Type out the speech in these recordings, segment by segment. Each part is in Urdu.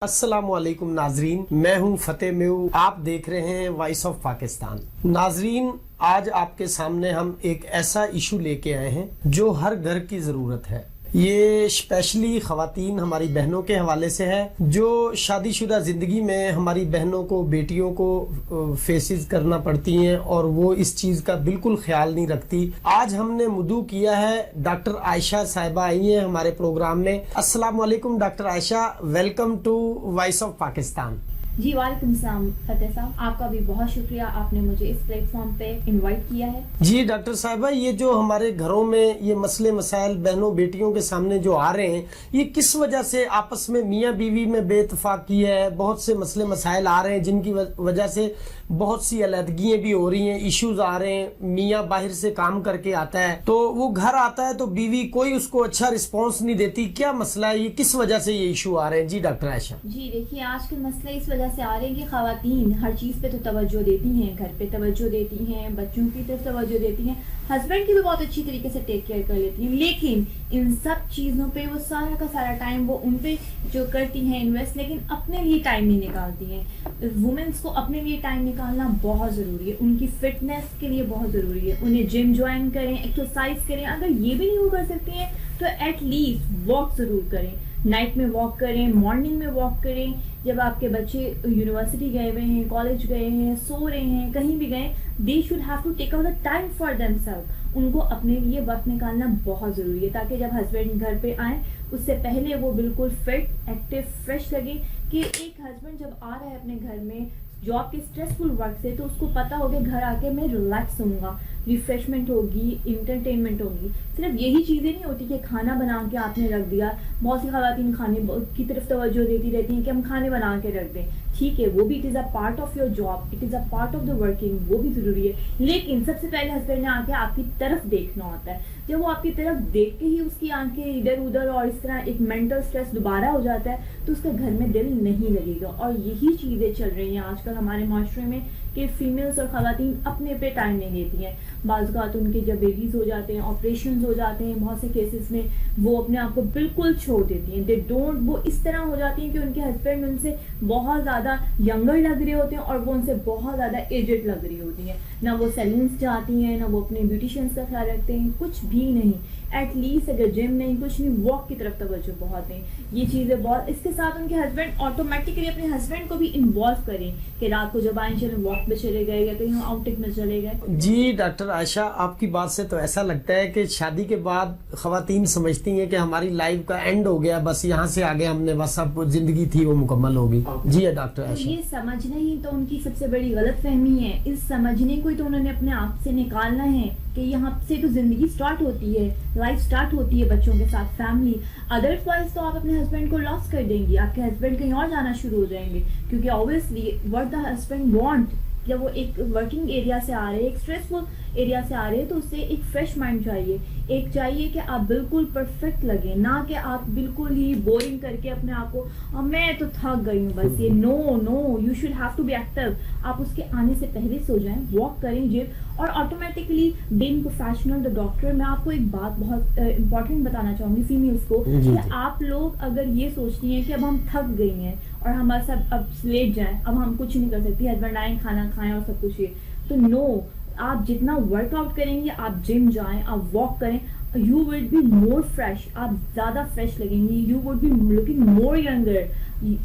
السلام علیکم ناظرین، میں ہوں فتح میو، آپ دیکھ رہے ہیں وائس آف پاکستان۔ ناظرین، آج آپ کے سامنے ہم ایک ایسا ایشو لے کے آئے ہیں جو ہر گھر کی ضرورت ہے۔ یہ اسپیشلی خواتین ہماری بہنوں کے حوالے سے ہے جو شادی شدہ زندگی میں ہماری بہنوں کو، بیٹیوں کو فیسز کرنا پڑتی ہیں اور وہ اس چیز کا بالکل خیال نہیں رکھتی۔ آج ہم نے مدعو کیا ہے، ڈاکٹر عائشہ صاحبہ آئی ہیں ہمارے پروگرام میں۔ السلام علیکم doctor Ayesha, welcome to voice of Pakistan. جی وعلیکم السلام فتح صاحب، آپ کا بھی بہت شکریہ، آپ نے مجھے اس پلیٹ فارم پہ انوائٹ کیا ہے۔ جی ڈاکٹر صاحبہ، یہ جو ہمارے گھروں میں یہ مسئلے مسائل بہنوں بیٹیوں کے سامنے جو آ رہے ہیں، یہ کس وجہ سے آپس میں میاں بیوی میں بے اتفاقی ہے؟ بہت سے مسئلے مسائل آ رہے ہیں جن کی وجہ سے بہت سی علیحدگیاں بھی ہو رہی ہیں، ایشوز آ رہے ہیں۔ میاں باہر سے کام کر کے آتا ہے تو وہ گھر آتا ہے تو بیوی کوئی اس کو اچھا رسپانس نہیں دیتی۔ کیا مسئلہ ہے؟ یہ کس وجہ سے یہ ایشو آ رہے ہیں؟ جی ڈاکٹر عائشہ۔ جی دیکھیے، آج کل مسئلہ اس وجہ سے آ رہے ہیں کہ خواتین ہر چیز پہ تو توجہ دیتی ہیں، گھر پہ توجہ دیتی ہیں، بچوں کی طرف توجہ دیتی ہیں، ہسبینڈ کی بھی بہت اچھی طریقے سے ٹیک کیئر کر لیتی ہیں، لیکن ان سب چیزوں پہ وہ سارا کا سارا ٹائم وہ ان پہ جو کرتی ہیں انویسٹ، لیکن اپنے لیے ٹائم نہیں نکالتی ہیں۔ وومنس کو اپنے لیے ٹائم نکالنا بہت ضروری ہے، ان کی فٹنس کے لیے بہت ضروری ہے۔ انہیں جم جوائن کریں، ایکسرسائز کریں، اگر یہ بھی نہیں وہ کر سکتی ہیں تو ایٹ لیسٹ واک ضرور کریں۔ نائٹ میں واک کریں، مارننگ میں واک کریں۔ جب آپ کے بچے یونیورسٹی گئے ہوئے ہیں، کالج گئے ہیں، سو رہے ہیں، کہیں بھی گئے، they should have to take out the time for them self. ان کو اپنے لیے وقت نکالنا بہت ضروری ہے تاکہ جب ہسبینڈ گھر پہ آئیں اس سے پہلے وہ بالکل فٹ، ایکٹیو، فریش لگے۔ کہ ایک ہسبینڈ جب آ رہا ہے اپنے گھر میں جاب کے اسٹریسفل ورک سے، تو اس کو پتا ہوگا گھر آ کے میں ریلیکس ہوں گا، ریفریشمنٹ ہوگی، انٹرٹینمنٹ ہوگی۔ صرف یہی چیزیں نہیں ہوتی کہ کھانا بنا کے آپ نے رکھ دیا۔ بہت سی خواتین کھانے کی طرف توجہ دیتی رہتی ہیں کہ ہم کھانے بنا کے رکھ دیں، ٹھیک ہے، وہ بھی it is a part of your job, it is a part of the working, وہ بھی ضروری ہے، لیکن سب سے پہلے ہسبینڈ نے آ کے آپ کی طرف دیکھنا ہوتا ہے۔ جب وہ آپ کی طرف دیکھ کے ہی اس کی آنکھیں ادھر ادھر اور اس طرح ایک مینٹل اسٹریس دوبارہ ہو جاتا ہے تو اس کا گھر میں دل نہیں لگے گا۔ اور یہی چیزیں چل رہی ہیں آج کل ہمارے معاشرے میں کہ فیمیلز اور خواتین اپنے پہ ٹائم نہیں دیتی ہیں۔ بعض اوقات ان کے جب بیبیز ہو جاتے ہیں، آپریشنز ہو جاتے ہیں، بہت سے کیسز میں وہ اپنے آپ کو بالکل چھوڑ دیتی ہیں۔ وہ اس طرح ہو جاتی ہیں کہ ان کے ہسبینڈ ان سے بہت زیادہ ینگر لگ رہے ہوتے ہیں اور وہ ان سے بہت زیادہ ایجڈ لگ رہی ہوتی ہیں۔ نہ وہ سیلونس جاتی ہیں، نہ وہ اپنے بیوٹیشینس کا خیال رکھتے ہیں، کچھ بھی نہیں۔ ایٹ لیسٹ اگر جم نہیں، کچھ نہیں، واک کی طرف توجہ بہت دیں۔ یہ چیزیں بہت، اس کے ساتھ ان کے ہسبینڈ آٹومیٹکلی اپنے ہسبینڈ کو بھی انوالو کریں کہ رات کو جب آئیں چلیں واک پہ چلے گئے یا کہیں آؤٹنگ میں چلے گئے۔ جی ڈاکٹر عائشہ، آپ کی بات سے تو ایسا لگتا ہے کہ شادی کے بعد خواتین سمجھتی ہیں کہ ہماری لائف کا اینڈ ہو گیا، بس یہاں سے آگے ہم نے بس اب زندگی تھی وہ مکمل ہوگی۔ جی ڈاکٹر عائشہ، یہ سمجھنا ہی تو ان کی سب سے بڑی غلط فہمی ہے۔ اس سمجھنے کو ہی تو انہوں نے اپنے آپ سے نکالنا ہے کہ یہاں سے تو زندگی سٹارٹ ہوتی ہے، لائف سٹارٹ ہوتی ہے بچوں کے ساتھ، فیملی۔ ادروائز تو آپ اپنے ہسبینڈ کو لاس کر دیں گی، آپ کے ہسبینڈ کہیں اور جانا شروع ہو جائیں گے، کیونکہ obviously what the husband want، جب وہ ایک ورکنگ ایریا سے آ رہے، ایک اسٹریسفل ایریا سے آ رہے، تو اسے ایک فریش مائنڈ چاہیے، ایک چاہیے کہ آپ بالکل پرفیکٹ لگیں، نہ کہ آپ بالکل ہی بورنگ کر کے اپنے آپ کو میں تو تھک گئی ہوں بس۔ یہ no, you should have to be active. آپ اس کے آنے سے پہلے سو جائیں، واک کریں، جم، اور automatically being professional the doctor. میں آپ کو ایک بات بہت امپورٹنٹ بتانا چاہوں گی فیمیلس کو، کہ آپ لوگ اگر یہ سوچتی ہیں کہ اب ہم تھک گئی ہیں اور ہمارا سب اب لیٹ جائیں، اب ہم کچھ نہیں کر سکتی، ہسبینڈ آئیں کھانا کھائیں اور سب کچھ، یہ تو نو، آپ جتنا ورک آؤٹ کریں گے، آپ جم جائیں، آپ واک کریں، you will be more fresh, آپ زیادہ فریش لگیں گی، you will be looking more younger,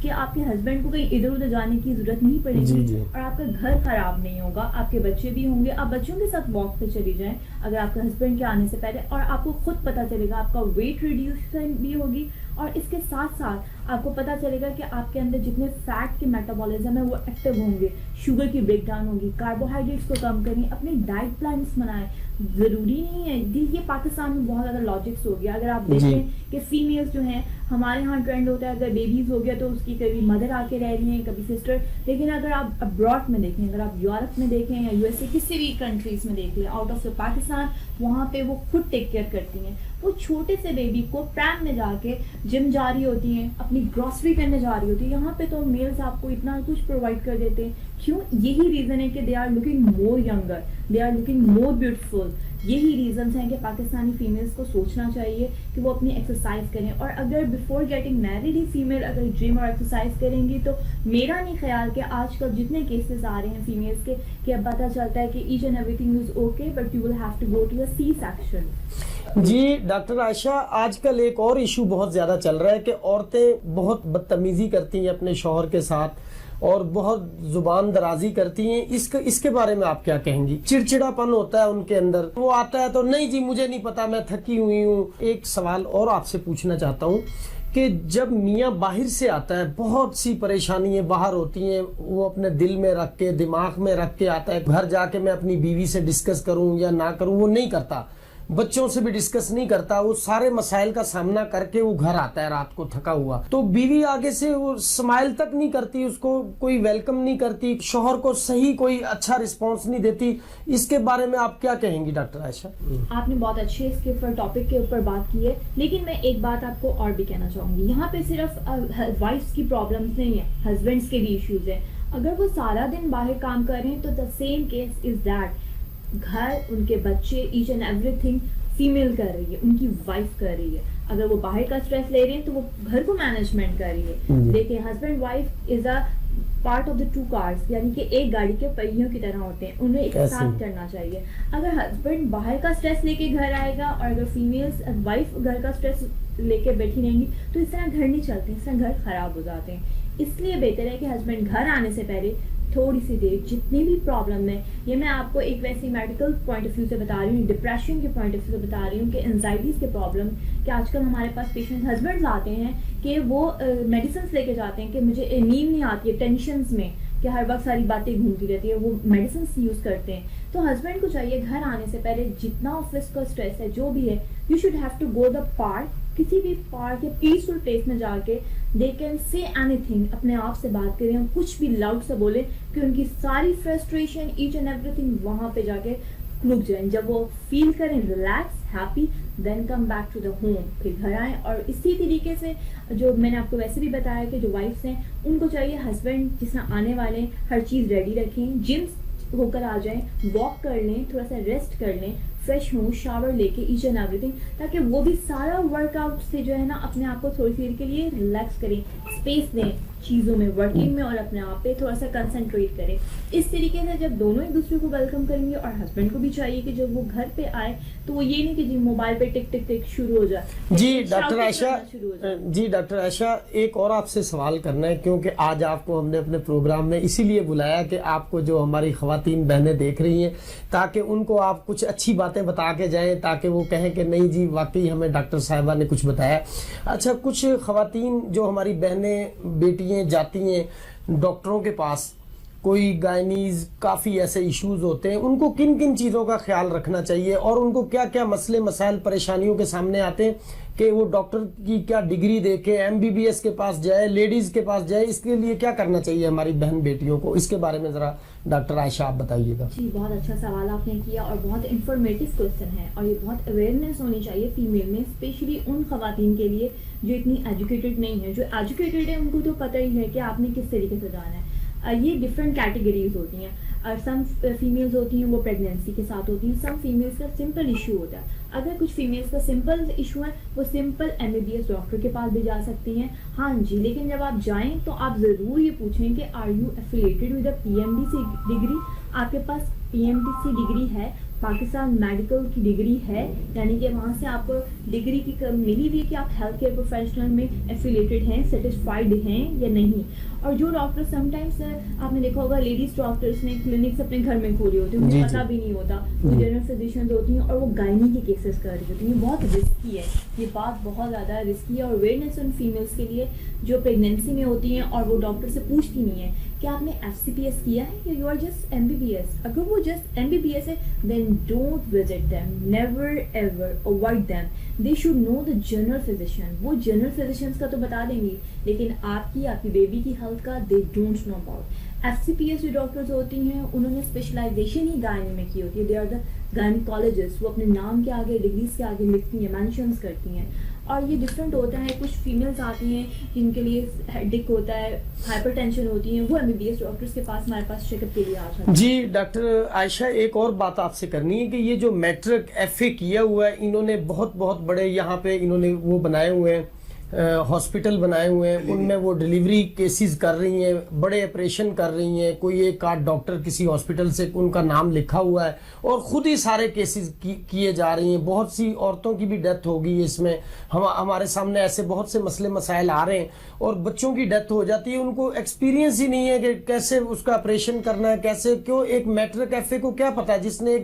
کہ آپ کے ہسبینڈ کو کہیں ادھر ادھر جانے کی ضرورت نہیں پڑے گی، اور آپ کا گھر خراب نہیں ہوگا، آپ کے بچے بھی ہوں گے، آپ بچوں کے ساتھ واک پہ چلی جائیں اگر آپ کے ہسبینڈ کے آنے سے پہلے، اور آپ کو خود پتہ چلے گا، آپ کا ویٹ ریڈیوشن بھی ہوگی، اور اس کے ساتھ ساتھ آپ کو پتہ چلے گا کہ آپ کے اندر جتنے فیٹ کے میٹابولزم ہے وہ ایکٹیو ہوں گے، شوگر کی بریک ڈاؤن ہوگی، کاربوہائیڈریٹس کو کم کریں، اپنے ڈائٹ پلانس بنائیں۔ ضروری نہیں ہے، یہ پاکستان میں بہت زیادہ لاجکس ہو گیا۔ اگر آپ دیکھیں کہ فیمیلز جو ہیں، ہمارے ہاں ٹرینڈ ہوتا ہے اگر بیبیز ہو گیا تو اس کی کبھی مدر آ کے رہ رہی ہیں، کبھی سسٹر، لیکن اگر آپ ابراڈ میں دیکھیں، اگر آپ یورپ میں دیکھیں یا USA کسی بھی کنٹریز میں دیکھ لیں آؤٹ آف دا پاکستان، وہاں پہ وہ خود ٹیک کیئر کرتی ہیں۔ وہ چھوٹے سے بیبی کو پریم میں جا کے جم جا رہی ہوتی ہیں, اپنی گروسری کرنے جا رہی ہوتی ہیں. یہاں پہ تو میلز آپ کو اتنا کچھ پرووائڈ کر دیتے ہیں. کیوں؟ یہی ریزن ہے کہ they are looking more younger, they are looking more beautiful. یہی ریزنس ہیں کہ پاکستانی فیمیلز کو سوچنا چاہیے کہ وہ اپنی ایکسرسائز کریں. اور اگر بیفور گیٹنگ میریڈ ہی فیمیل اگر جم اور ایکسرسائز کریں گی تو میرا نہیں خیال کہ آج کل جتنے کیسز آ رہے ہیں فیمیلز کے کہ اب پتہ چلتا ہے کہ each and everything is okay but you will have to go to a C section. جی ڈاکٹر عائشہ, آج کل ایک اور ایشو بہت زیادہ چل رہا ہے کہ عورتیں بہت بدتمیزی کرتی ہیں اپنے شوہر کے ساتھ اور بہت زبان درازی کرتی ہیں. اس کے بارے میں آپ کیا کہیں گی؟ چڑچڑا پن ہوتا ہے ان کے اندر, وہ آتا ہے تو نہیں جی مجھے نہیں پتا, میں تھکی ہوئی ہوں. ایک سوال اور آپ سے پوچھنا چاہتا ہوں کہ جب میاں باہر سے آتا ہے, بہت سی پریشانیاں باہر ہوتی ہیں, وہ اپنے دل میں رکھ کے دماغ میں رکھ کے آتا ہے, گھر جا کے میں اپنی بیوی سے ڈسکس کروں یا نہ کروں, وہ نہیں کرتا, بچوں سے بھی ڈسکس نہیں کرتا, وہ سارے مسائل کا سامنا کر کے وہ گھر آتا ہے رات کو تھکا ہوا, تو بیوی آگے سے وہ سمائل تک نہیں کرتی, اس کو کوئی ویلکم نہیں کرتی, شوہر کو صحیح کوئی اچھا رسپانس نہیں دیتی. اس کے بارے میں آپ کیا کہیں گی ڈاکٹر عائشہ؟ آپ نے بہت اچھے اس کے اوپر ٹاپک کے اوپر بات کی ہے, لیکن میں ایک بات آپ کو اور بھی کہنا چاہوں گی. یہاں پہ صرف وائفس کی پرابلمس نہیں ہیں, ہسبینڈس کے بھی ایشوز ہیں. اگر وہ سارا دن باہر کام کر رہے ہیں تو the same case is that, گھر, ان کے بچے, each and everything female کر رہی ہے, ان کی وائف کر رہی ہے. اگر وہ باہر کا اسٹریس لے رہے ہیں تو وہ گھر کو مینجمنٹ کر رہی ہے. دیکھیں husband wife is a part of the two cars, یعنی کہ ایک گاڑی کے پہیوں کی طرح ہوتے ہیں, انہیں ایک ساتھ کرنا چاہیے. اگر ہسبینڈ باہر کا اسٹریس لے کے گھر آئے گا اور اگر فیمیلز وائف گھر کا اسٹریس لے کے بیٹھی رہیں گی تو اس طرح گھر نہیں چلتے, اس طرح گھر خراب ہو جاتے ہیں. اس لیے بہتر ہے کہ ہسبینڈ گھر آنے سے پہلے تھوڑی سی دیر جتنی بھی پرابلم ہے, یہ میں آپ کو ایک ویسی میڈیکل پوائنٹ آف ویو سے بتا رہی ہوں, ڈپریشن کے پوائنٹ آف ویو سے بتا رہی ہوں, کہ انزائٹیز کے پرابلم, کہ آج کل ہمارے پاس پیشنٹ ہسبینڈز آتے ہیں کہ وہ میڈیسنس لے کے جاتے ہیں کہ مجھے نیند نہیں آتی ہے ٹینشنز میں, کہ ہر وقت ساری باتیں گھومتی رہتی ہے, وہ میڈیسنس یوز کرتے ہیں. تو ہسبینڈ کو چاہیے گھر آنے سے پہلے جتنا آفس کا اسٹریس ہے جو بھی ہے, you should have to go the park, کسی بھی پارک یا پیسفل پلیس میں جا کے دے کین سے اینی تھنگ, اپنے آپ سے بات کریں اور کچھ بھی لاؤڈ سے بولیں کہ ان کی ساری frustration each and everything وہاں پہ جا کے رک جائیں. جب وہ فیل کریں relax, happy, then come back to the home, پھر گھر آئیں. اور اسی طریقے سے جو میں نے آپ کو ویسے بھی بتایا کہ جو وائفس ہیں ان کو چاہیے ہسبینڈ جس طرح آنے والے ہیں ہر چیز ریڈی رکھیں, جم ہو کر آ جائیں, واک کر لیں, تھوڑا سا ریسٹ کر لیں, فریش ہوں, شاور لے کے ایچ اینڈ ایوری تھنگ, تاکہ وہ بھی سارا ورک آؤٹ سے جو ہے نا اپنے آپ کو تھوڑی سی دیر کے لیے ریلیکس کریں, اسپیس دیں چیزوں میں, ورکنگ میں, اور اپنے آپ پہ تھوڑا سا کنسنٹریٹ کریں. اس طریقے سے جب دونوں ایک دوسرے کو ویلکم کریں گے, اور ہسبینڈ کو بھی چاہیے کہ جب وہ گھر پہ آئے تو وہ یہ نہیں کہ جی موبائل پہ ٹک ٹک ٹک شروع ہو جائے. جی ڈاکٹر عائشہ, ایک اور آپ سے سوال کرنا ہے, کیونکہ آج آپ کو ہم نے اپنے پروگرام میں اسی لیے بلایا کہ آپ کو جو ہماری خواتین بہنیں دیکھ رہی ہیں تاکہ ان کو آپ کچھ اچھی باتیں بتا کے جائیں, تاکہ وہ کہیں کہ نہیں جی واقعی ہمیں ڈاکٹر صاحبہ نے کچھ بتایا. اچھا, کچھ خواتین جو ہماری بہنیں بیٹیاں جاتی ہیں ڈاکٹروں کے پاس, کوئی گائنیز, کافی ایسے ایشوز ہوتے ہیں, ان کو کن کن چیزوں کا خیال رکھنا چاہیے اور ان کو کیا کیا مسئلے مسائل پریشانیوں کے سامنے آتے ہیں کہ وہ ڈاکٹر کی کیا ڈگری دے کے MBBS کے پاس جائے, لیڈیز کے پاس جائے, اس کے لیے کیا کرنا چاہیے ہماری بہن بیٹیوں کو؟ اس کے بارے میں ذرا ڈاکٹر عائشہ آپ بتائیے گا. جی بہت اچھا سوال آپ نے کیا اور بہت انفارمیٹیو کوسچن ہے, اور یہ بہت اویئرنیس ہونی چاہیے فیمیل میں, اسپیشلی ان خواتین کے لیے جو اتنی ایجوکیٹڈ نہیں ہے. جو ایجوکیٹڈ ہے ان کو تو پتہ ہی ہے کہ آپ نے کس طریقے سے جانا ہے. یہ ڈفرینٹ کیٹیگریز ہوتی ہیں. سم فیمیلز ہوتی ہیں وہ پریگنینسی کے ساتھ ہوتی ہیں, سم فیمیلز کا سمپل ایشو ہوتا ہے. اگر کچھ فیمیلز کا سمپل ایشو ہے وہ سمپل MBBS ڈاکٹر کے پاس بھی جا سکتی ہیں. ہاں جی, لیکن جب آپ جائیں تو آپ ضرور یہ پوچھیں کہ are you affiliated with a PMDC degree, آپ کے پاس PMDC ڈگری ہے, پاکستان میڈیکل کی ڈگری ہے, یعنی کہ وہاں سے آپ کو ڈگری کی ملی ہوئی کہ آپ ہیلتھ کیئر پروفیشنل میں ایفیلیٹڈ ہیں, سیٹسفائڈ ہیں یا نہیں. اور جو ڈاکٹر سم ٹائمس آپ نے دیکھا ہوگا لیڈیز ڈاکٹرس نے کلینکس اپنے گھر میں کھولی ہوتی ہیں, انہیں پتہ بھی نہیں ہوتا, وہ جنرل فزیشینز ہوتی ہیں اور وہ گائنی کے کیسز کر رہی ہوتی ہیں. بہت رسکی ہے یہ بات, بہت زیادہ رسکی ہے. اور اویئرنیس ان فیمیلس کے لیے جو پریگنینسی میں ہوتی ہیں اور وہ ڈاکٹر سے پوچھتی نہیں ہے کہ آپ نے FCPS کیا ہے یا یو آر جسٹ MBBS. اگر وہ جسٹ MBBS ہے then don't visit them, never ever avoid them. They should know the general physician. وہ جنرل فزیشینس کا تو بتا دیں گی, لیکن آپ کی بیبی کی ہیلتھ کا they don't know about. FCPS جو ڈاکٹرز ہوتی ہیں انہوں نے اسپیشلائزیشن ہی گائنی میں کی ہوتی ہے. دے آر دا گائنیکالوجسٹ وہ اپنے نام کے آگے ڈگریز کے آگے لکھتی ہیں، مینشنز کرتی ہیں. اور یہ ڈفرینٹ ہوتا ہے. کچھ فیمیلز آتی ہیں جن کے لیے ہیڈک ہوتا ہے، ہائپر ٹینشن ہوتی ہیں، وہ MBBS ڈاکٹرس کے پاس ہمارے پاس چیک اپ کے لیے آ جاتے ہیں. جی ڈاکٹر عائشہ، ایک اور بات آپ سے کرنی ہے کہ یہ جو میٹرک FA کیا ہوا ہے، انہوں نے بہت بڑے یہاں پہ انہوں نے وہ بنائے ہوئے ہیں، ہاسپٹل بنائے ہوئے ہیں، ان میں وہ ڈیلیوری کیسز کر رہی ہیں، بڑے آپریشن کر رہی ہیں. کوئی ایک آدھ ڈاکٹر کسی ہاسپٹل سے ان کا نام لکھا ہوا ہے اور خود ہی سارے کیسز کیے جا رہی ہیں. بہت سی عورتوں کی بھی ڈیتھ ہو گئی ہے اس میں. ہمارے سامنے ایسے بہت سے مسئلے مسائل آ رہے ہیں اور بچوں کی ڈیتھ ہو جاتی ہے. ان کو ایکسپیرینس ہی نہیں ہے کہ کیسے اس کا آپریشن کرنا ہے، کیسے. کیوں ایک میٹرک FA کو کیا پتا جس نے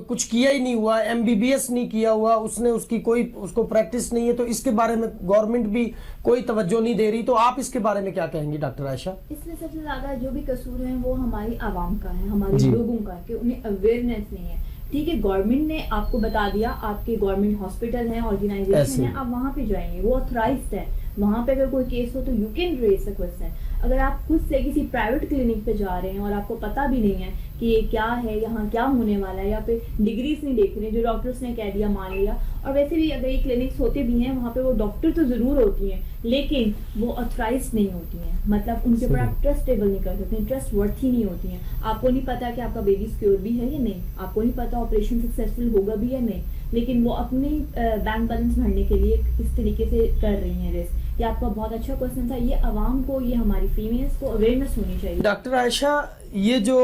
کچھ کیا ہی نہیں ہوا، MBBS نہیں کیا ہوا، اس نے اس کی کوئی اس کو پریکٹس نہیں ہے. تو اس کے بارے میں گورنمنٹ بھی کوئی توجہ نہیں دے رہی. تو آپ اس کے بارے میں کیا کہیں گی ڈاکٹر عائشہ؟ اس میں سب سے زیادہ جو بھی قصور ہیں وہ ہماری عوام کا ہے، ہمارے لوگوں کا، کہ انہیں اویئرنیس نہیں ہے. ٹھیک ہے، گورنمنٹ نے آپ کو بتا دیا آپ کے گورنمنٹ ہاسپٹل ہیں، آرگنائزیشن ہے، آپ وہاں پہ جائیں گے، وہ آتھورائزڈ ہے. وہاں پہ اگر کوئی کیس ہو تو you can raise a question. اگر آپ خود سے کسی پرائیویٹ کلینک پہ جا رہے ہیں اور آپ کو پتہ بھی نہیں ہے کہ یہ کیا ہے، یہاں کیا ہونے والا ہے، یا پہ ڈگریز نہیں دیکھ رہے جو ڈاکٹرس نے کہہ دیا مان لیا. اور ویسے بھی اگر یہ کلینکس ہوتے بھی ہیں وہاں پہ وہ ڈاکٹر تو ضرور ہوتی ہیں لیکن وہ آتھورائزڈ نہیں ہوتی ہیں. مطلب ان کے اوپر آپ ٹرسٹیبل نہیں کر سکتے، ٹرسٹ ورتھی نہیں ہوتی ہیں. آپ کو نہیں پتا کہ آپ کا بیبی سیکیور بھی ہے یا نہیں، آپ کو نہیں پتا آپریشن سکسیسفل ہوگا بھی یا نہیں، لیکن وہ اپنے بینک بیلنس بھرنے کے لیے اس طریقے سے کر رہی ہیں رسک. یہ آپ کا بہت اچھا کوشچن تھا. یہ عوام کو، یہ ہماری فیمیلز کو اویئرنیس ہونی چاہیے. ڈاکٹر عائشہ، یہ جو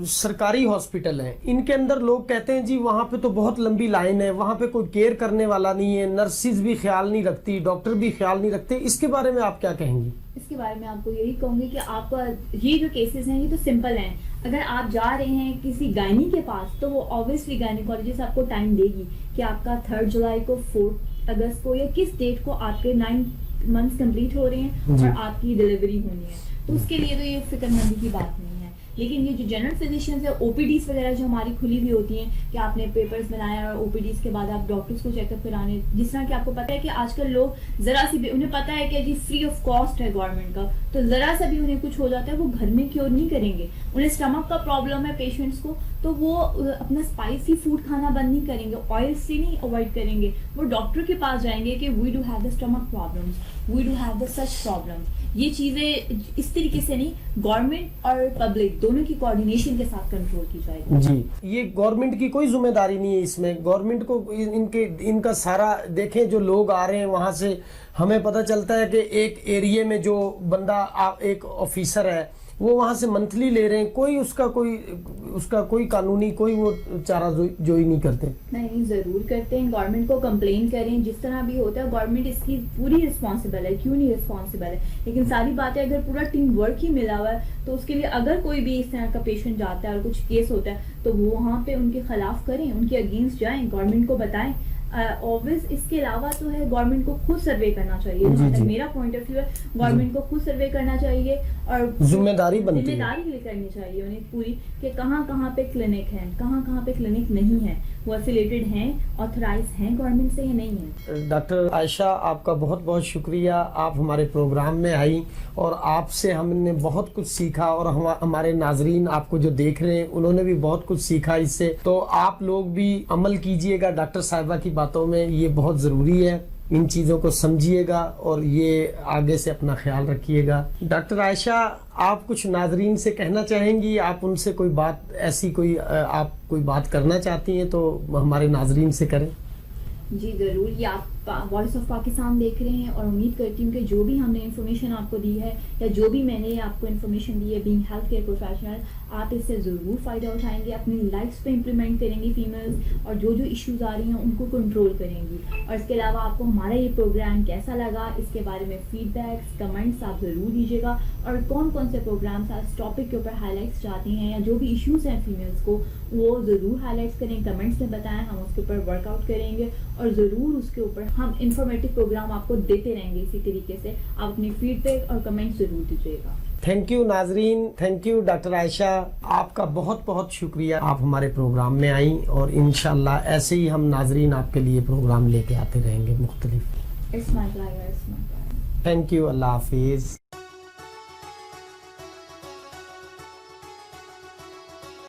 سرکاری ہاسپٹل ہیں ان کے اندر لوگ کہتے ہیں جی وہاں پہ تو بہت لمبی لائن ہے، وہاں پہ کوئی کیئر کرنے والا نہیں ہے، نرسز بھی خیال نہیں رکھتی، ڈاکٹر بھی خیال نہیں رکھتے. اس کے بارے میں آپ کیا کہیں گی؟ اس کے بارے میں آپ کو یہی کہوں گی کہ آپ کا یہ جو کیسز ہیں یہ تو سمپل ہیں. اگر آپ جا رہے ہیں کسی گائنی کے پاس تو وہ اوبیسلی گائنیکالوجسٹ آپ کو ٹائم دے گی کہ آپ کا 3 جولائی کو، 4 اگست کو، یا کس ڈیٹ کو آپ کے 9 منتھس کمپلیٹ ہو رہے ہیں اور آپ کی ڈلیوری ہونی ہے. تو اس کے لیے تو یہ فکر مندی کی بات نہیں ہے. لیکن یہ جو جنرل فزیشینز ہے، OPDs وغیرہ جو ہماری کھلی ہوئی ہوتی ہیں کہ آپ نے پیپرز بنایا اور OPDs کے بعد آپ ڈاکٹرس کو چیک اپ کرانے، جس طرح کہ آپ کو پتہ ہے کہ آج کل لوگ ذرا سی بھی انہیں پتہ ہے کہ جی فری آف کاسٹ ہے گورنمنٹ کا، تو ذرا سا بھی انہیں کچھ ہو جاتا ہے وہ گھر میں کیور نہیں کریں گے. انہیں اسٹمک کا پرابلم ہے پیشنٹس کو تو وہ اپنا اسپائسی فوڈ کھانا بند نہیں کریں گے، آئل سے نہیں اوائڈ کریں گے، وہ ڈاکٹر کے پاس جائیں گے کہ we do have the stomach problems, we do have the such problems. یہ چیزیں اس طریقے سے نہیں، گورنمنٹ اور پبلک دونوں کی کوآرڈینیشن کے ساتھ کنٹرول کی جائے گی. جی، یہ گورنمنٹ کی کوئی ذمہ داری نہیں ہے اس میں. گورنمنٹ کو ان کا سارا دیکھیں، جو لوگ آ رہے ہیں وہاں سے ہمیں پتہ چلتا ہے کہ ایک ایریے میں جو بندہ ایک آفیسر ہے وہ وہاں سے منتھلی لے رہے ہیں، کوئی اس کا کوئی قانونی کوئی وہ چارہ جوئی نہیں کرتے. نہیں، ضرور کرتے ہیں. گورنمنٹ کو کمپلین کریں، جس طرح بھی ہوتا ہے گورنمنٹ اس کی پوری رسپانسبل ہے، کیوں نہیں رسپانسبل ہے. لیکن ساری بات ہے اگر پورا ٹیم ورک ہی ملا ہوا ہے تو اس کے لیے اگر کوئی بھی اس طرح کا پیشنٹ جاتا ہے اور کچھ کیس ہوتا ہے تو وہ وہاں پہ ان کے خلاف کریں، ان کے اگینسٹ جائیں، گورنمنٹ کو بتائیں. اوبویس اس کے علاوہ تو ہے گورنمنٹ کو خود سروے کرنا چاہیے. میرا پوائنٹ آف ویو ہے گورنمنٹ کو خود سروے کرنا چاہیے اور ذمہ داری کرنی چاہیے انہیں پوری کہ کہاں کہاں پہ کلینک ہیں، کہاں کہاں پہ کلینک نہیں ہے، وہ ایفیلیٹڈ ہیں، آتھورائز ہیں گورنمنٹ سے یا نہیں ہیں. ڈاکٹر عائشہ، آپ کا بہت بہت شکریہ. آپ ہمارے پروگرام میں آئی اور آپ سے ہم نے بہت کچھ سیکھا اور ہمارے ناظرین آپ کو جو دیکھ رہے ہیں انہوں نے بھی بہت کچھ سیکھا اس سے. تو آپ لوگ بھی عمل کیجئے گا ڈاکٹر صاحبہ کی باتوں میں، یہ بہت ضروری ہے. ان چیزوں کو سمجھیے گا اور یہ آگے سے اپنا خیال رکھیے گا. ڈاکٹر عائشہ، آپ کچھ ناظرین سے کہنا چاہیں گی؟ آپ ان سے کوئی بات ایسی آپ کوئی بات کرنا چاہتی ہیں تو ہمارے ناظرین سے کریں. جی ضرور. یہ آپ وائس آف پاکستان دیکھ رہے ہیں اور امید کرتی ہوں کہ جو بھی ہم نے انفارمیشن آپ کو دی ہے یا جو بھی میں نے آپ کو انفارمیشن دی ہے بینگ ہیلتھ کیئر پروفیشنل، آپ اس سے ضرور فائدہ اٹھائیں گے، اپنی لائفس پہ امپلیمنٹ کریں گی فیمیلز، اور جو جو ایشوز آ رہی ہیں ان کو کنٹرول کریں گی. اور اس کے علاوہ آپ کو ہمارا یہ پروگرام کیسا لگا اس کے بارے میں فیڈ بیکس، کمنٹس آپ ضرور دیجیے گا، اور کون کون سے پروگرامس آپ اس ٹاپک کے اوپر ہائی لائٹس چاہتے ہیں یا جو بھی ایشوز ہیں فیمیلز کو وہ ضرور ہائی لائٹس کریں، کمنٹس میں بتائیں، ہم اس کے اوپر ورک آؤٹ کریں گے اور ضرور اس کے اوپر ہم انفارمیٹیو پروگرام آپ کو دیتے رہیں گے. اسی طریقے سے آپ اپنی فیڈ بیک اور کمنٹ ضرور دیجیے گا. تھینک یو ناظرین، تھینک یو ڈاکٹر عائشہ، آپ کا بہت بہت شکریہ. آپ ہمارے پروگرام میں آئیں اور انشاءاللہ ایسے ہی ہم ناظرین آپ کے لیے پروگرام لے کے آتے رہیں گے مختلف. It's my pleasure. Thank you. اللہ حافظ.